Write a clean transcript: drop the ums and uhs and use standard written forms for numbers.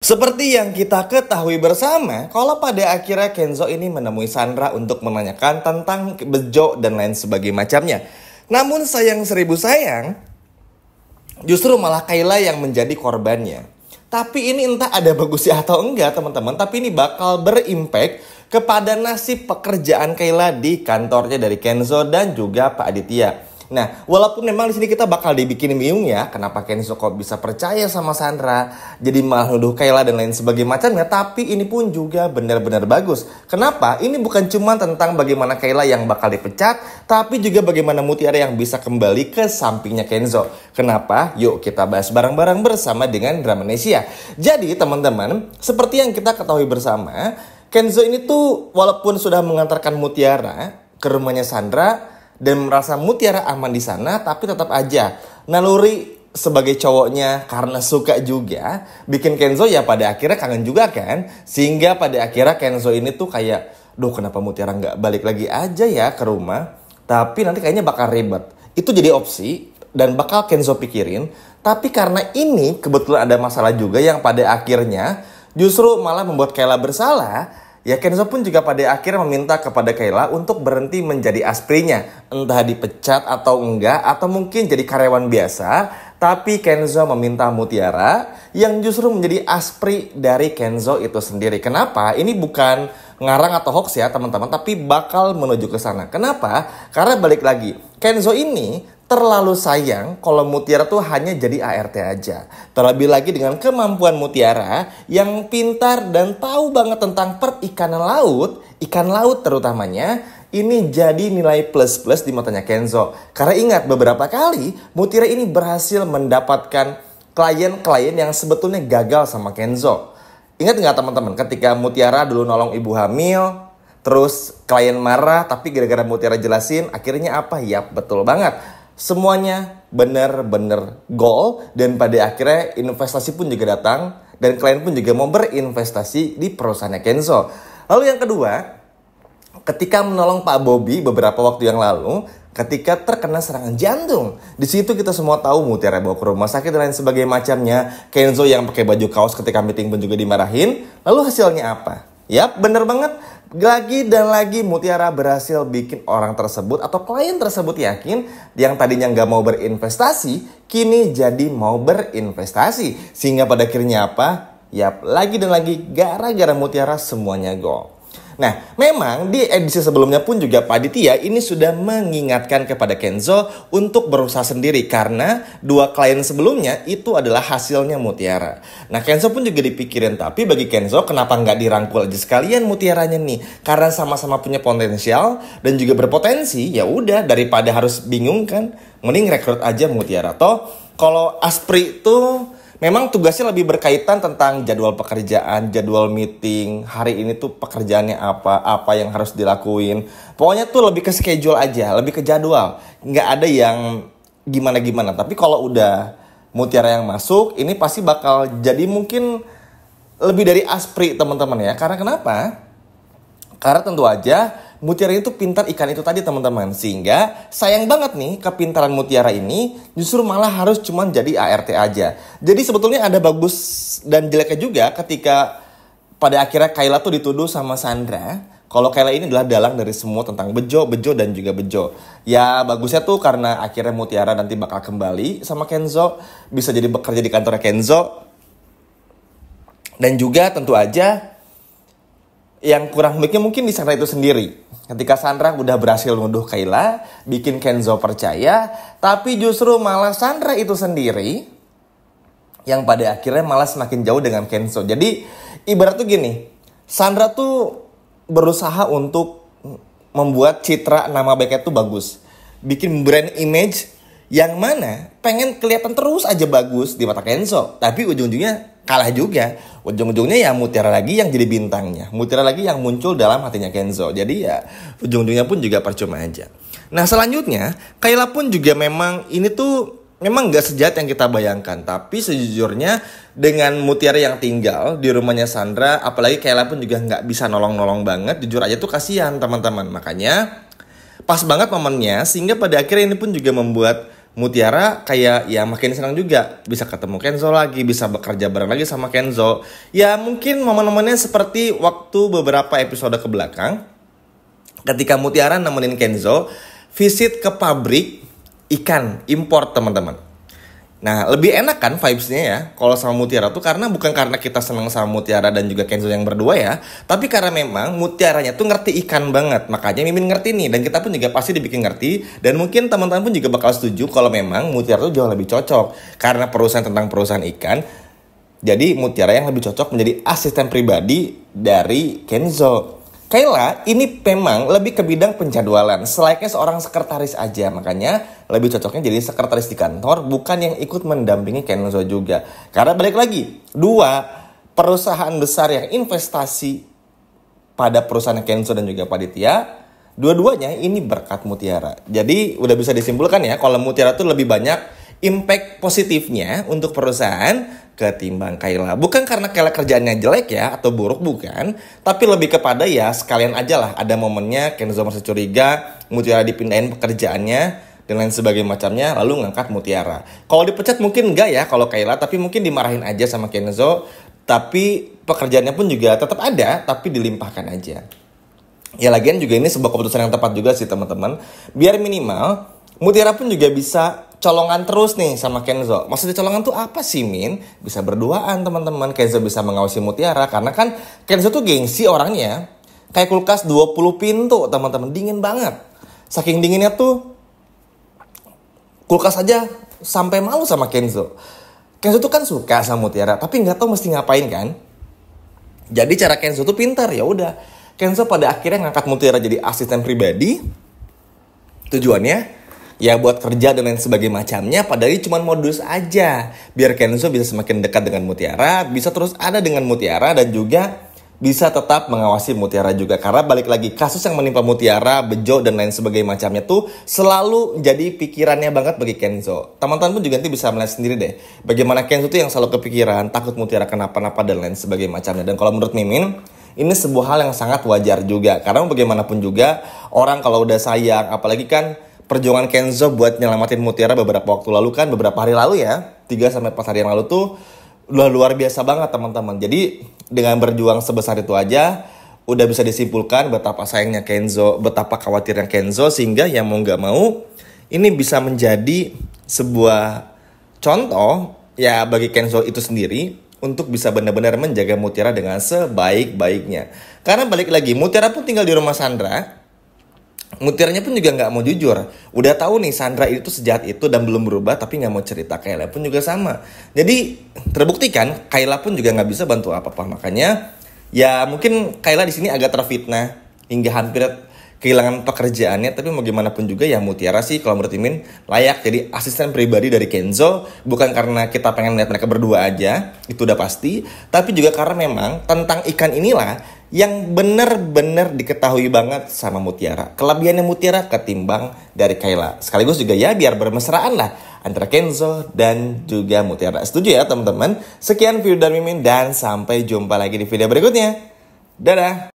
Seperti yang kita ketahui bersama, kalau pada akhirnya Kenzo ini menemui Sandra untuk menanyakan tentang bejo dan lain sebagainya macamnya. Namun sayang seribu sayang, justru malah Kayla yang menjadi korbannya. Tapi ini entah ada bagusnya atau enggak teman-teman, tapi ini bakal berimpact kepada nasib pekerjaan Kayla di kantornya dari Kenzo dan juga Pak Aditya. Nah, walaupun memang di sini kita bakal dibikin bingung ya, kenapa Kenzo kok bisa percaya sama Sandra, jadi malah nuduh Kayla dan lain sebagainya macamnya, tapi ini pun juga benar-benar bagus. Kenapa? Ini bukan cuma tentang bagaimana Kayla yang bakal dipecat, tapi juga bagaimana Mutiara yang bisa kembali ke sampingnya Kenzo. Kenapa? Yuk kita bahas bareng-bareng bersama dengan Dramanesia. Jadi teman-teman, seperti yang kita ketahui bersama, Kenzo ini tuh walaupun sudah mengantarkan Mutiara ke rumahnya Sandra dan merasa Mutiara aman di sana, tapi tetap aja naluri sebagai cowoknya karena suka juga bikin Kenzo ya pada akhirnya kangen juga kan, sehingga pada akhirnya Kenzo ini tuh kayak, duh kenapa Mutiara nggak balik lagi aja ya ke rumah, tapi nanti kayaknya bakal ribet. Itu jadi opsi dan bakal Kenzo pikirin, tapi karena ini kebetulan ada masalah juga yang pada akhirnya justru malah membuat Kayla bersalah. Ya Kenzo pun juga pada akhirnya meminta kepada Kayla untuk berhenti menjadi asprinya. Entah dipecat atau enggak, atau mungkin jadi karyawan biasa. Tapi Kenzo meminta Mutiara yang justru menjadi aspri dari Kenzo itu sendiri. Kenapa? Ini bukan ngarang atau hoax ya teman-teman, tapi bakal menuju ke sana. Kenapa? Karena balik lagi, Kenzo ini terlalu sayang kalau Mutiara tuh hanya jadi ART aja. Terlebih lagi dengan kemampuan Mutiara yang pintar dan tahu banget tentang perikanan laut, ikan laut terutamanya, ini jadi nilai plus-plus di matanya Kenzo. Karena ingat beberapa kali Mutiara ini berhasil mendapatkan klien-klien yang sebetulnya gagal sama Kenzo. Ingat nggak teman-teman ketika Mutiara dulu nolong ibu hamil, terus klien marah tapi gara-gara Mutiara jelasin, akhirnya apa? Yap, betul banget. Semuanya benar-benar goal dan pada akhirnya investasi pun juga datang dan klien pun juga mau berinvestasi di perusahaannya Kenzo. Lalu yang kedua, ketika menolong Pak Bobby beberapa waktu yang lalu, ketika terkena serangan jantung, di situ kita semua tahu Mutiara bawa ke rumah sakit dan lain sebagainya macamnya. Kenzo yang pakai baju kaos ketika meeting pun juga dimarahin. Lalu hasilnya apa? Yap, bener banget. Lagi dan lagi Mutiara berhasil bikin orang tersebut atau klien tersebut yakin yang tadinya nggak mau berinvestasi, kini jadi mau berinvestasi. Sehingga pada akhirnya apa? Yap, lagi dan lagi gara-gara Mutiara semuanya go. Nah, memang di edisi sebelumnya pun juga Pak Aditya ini sudah mengingatkan kepada Kenzo untuk berusaha sendiri karena dua klien sebelumnya itu adalah hasilnya Mutiara. Nah, Kenzo pun juga dipikirin, tapi bagi Kenzo kenapa nggak dirangkul aja sekalian Mutiaranya nih? Karena sama-sama punya potensial dan juga berpotensi, ya udah daripada harus bingung kan, mending rekrut aja Mutiara. Toh, kalau Aspri itu memang tugasnya lebih berkaitan tentang jadwal pekerjaan, jadwal meeting, hari ini tuh pekerjaannya apa yang harus dilakuin. Pokoknya tuh lebih ke schedule aja, lebih ke jadwal. Nggak ada yang gimana-gimana. Tapi kalau udah Mutiara yang masuk, ini pasti bakal jadi mungkin lebih dari Aspri teman-teman ya. Karena kenapa? Karena tentu aja Mutiara itu pintar ikan itu tadi teman-teman. Sehingga sayang banget nih kepintaran Mutiara ini justru malah harus cuman jadi ART aja. Jadi sebetulnya ada bagus dan jeleknya juga ketika pada akhirnya Kayla tuh dituduh sama Sandra kalau Kayla ini adalah dalang dari semua tentang bejo dan juga bejo. Ya bagusnya tuh karena akhirnya Mutiara nanti bakal kembali sama Kenzo, bisa jadi bekerja di kantornya Kenzo. Dan juga tentu aja yang kurang baiknya mungkin di Sandra itu sendiri. Ketika Sandra udah berhasil nuduh Kayla, bikin Kenzo percaya, tapi justru malah Sandra itu sendiri yang pada akhirnya malah semakin jauh dengan Kenzo. Jadi ibarat tuh gini, Sandra tuh berusaha untuk membuat citra nama baiknya tuh bagus. Bikin brand image yang mana pengen kelihatan terus aja bagus di mata Kenzo. Tapi ujung-ujungnya kalah juga. Ujung-ujungnya ya Mutiara lagi yang jadi bintangnya. Mutiara lagi yang muncul dalam hatinya Kenzo. Jadi ya ujung-ujungnya pun juga percuma aja. Nah selanjutnya Kayla pun juga memang ini tuh memang gak sejahat yang kita bayangkan. Tapi sejujurnya dengan Mutiara yang tinggal di rumahnya Sandra, apalagi Kayla pun juga gak bisa nolong-nolong banget. Jujur aja tuh kasihan teman-teman. Makanya pas banget momennya sehingga pada akhirnya ini pun juga membuat Mutiara kayak ya makin senang juga bisa ketemu Kenzo lagi, bisa bekerja bareng lagi sama Kenzo. Ya mungkin momen-momennya seperti waktu beberapa episode ke belakang ketika Mutiara nemenin Kenzo visit ke pabrik ikan import teman-teman. Nah, lebih enak kan vibes-nya ya kalau sama Mutiara tuh, karena bukan karena kita senang sama Mutiara dan juga Kenzo yang berdua ya, tapi karena memang Mutiaranya tuh ngerti ikan banget. Makanya Mimin ngerti nih, dan kita pun juga pasti dibikin ngerti, dan mungkin teman-teman pun juga bakal setuju kalau memang Mutiara tuh jauh lebih cocok karena perusahaan tentang perusahaan ikan. Jadi Mutiara yang lebih cocok menjadi asisten pribadi dari Kenzo. Kayla ini memang lebih ke bidang penjadwalan, selayaknya seorang sekretaris aja. Makanya lebih cocoknya jadi sekretaris di kantor, bukan yang ikut mendampingi Kenzo juga. Karena balik lagi, dua perusahaan besar yang investasi pada perusahaan Kenzo dan juga Paditia, dua-duanya ini berkat Mutiara. Jadi udah bisa disimpulkan ya, kalau Mutiara tuh lebih banyak impact positifnya untuk perusahaan ketimbang Kayla. Bukan karena Kayla kerjaannya jelek ya atau buruk, bukan, tapi lebih kepada ya sekalian aja lah ada momennya Kenzo merasa curiga, Mutiara dipindahin pekerjaannya dan lain sebagainya macamnya, lalu ngangkat Mutiara. Kalau dipecat mungkin enggak ya kalau Kayla, tapi mungkin dimarahin aja sama Kenzo, tapi pekerjaannya pun juga tetap ada tapi dilimpahkan aja. Ya lagian juga ini sebuah keputusan yang tepat juga sih teman-teman, biar minimal Mutiara pun juga bisa colongan terus nih sama Kenzo. Maksudnya colongan tuh apa sih, Min? Bisa berduaan teman-teman. Kenzo bisa mengawasi Mutiara karena kan Kenzo tuh gengsi orangnya. Kayak kulkas 20 pintu teman-teman, dingin banget. Saking dinginnya tuh kulkas aja sampai malu sama Kenzo. Kenzo tuh kan suka sama Mutiara tapi nggak tahu mesti ngapain kan. Jadi cara Kenzo tuh pintar, ya udah. Kenzo pada akhirnya ngangkat Mutiara jadi asisten pribadi. Tujuannya ya buat kerja dan lain sebagainya macamnya, padahal cuma modus aja biar Kenzo bisa semakin dekat dengan Mutiara, bisa terus ada dengan Mutiara, dan juga bisa tetap mengawasi Mutiara juga. Karena balik lagi, kasus yang menimpa Mutiara, Bejo dan lain sebagainya macamnya tuh selalu jadi pikirannya banget bagi Kenzo. Teman-teman pun juga nanti bisa melihat sendiri deh bagaimana Kenzo tuh yang selalu kepikiran, takut Mutiara kenapa-napa dan lain sebagainya macamnya. Dan kalau menurut Mimin, ini sebuah hal yang sangat wajar juga, karena bagaimanapun juga orang kalau udah sayang, apalagi kan perjuangan Kenzo buat nyelamatin Mutiara beberapa waktu lalu kan, beberapa hari lalu ya, 3-4 hari yang lalu tuh udah luar biasa banget teman-teman. Jadi dengan berjuang sebesar itu aja udah bisa disimpulkan betapa sayangnya Kenzo, betapa khawatirnya Kenzo, sehingga ya mau gak mau ini bisa menjadi sebuah contoh ya bagi Kenzo itu sendiri untuk bisa benar-benar menjaga Mutiara dengan sebaik-baiknya. Karena balik lagi, Mutiara pun tinggal di rumah Sandra, Mutiaranya pun juga nggak mau jujur. Udah tahu nih Sandra itu sejahat itu dan belum berubah, tapi nggak mau cerita. Kayla pun juga sama. Jadi terbuktikan Kayla pun juga nggak bisa bantu apa-apa. Makanya ya mungkin Kayla di sini agak terfitnah hingga hampir kehilangan pekerjaannya. Tapi mau gimana pun juga ya Mutiara sih kalau menurut Imin layak jadi asisten pribadi dari Kenzo. Bukan karena kita pengen lihat mereka berdua aja, itu udah pasti, tapi juga karena memang tentang ikan inilah yang benar-benar diketahui banget sama Mutiara. Kelebihannya Mutiara ketimbang dari Kayla. Sekaligus juga ya biar bermesraan lah antara Kenzo dan juga Mutiara. Setuju ya teman-teman? Sekian video dari Mimin dan sampai jumpa lagi di video berikutnya. Dadah!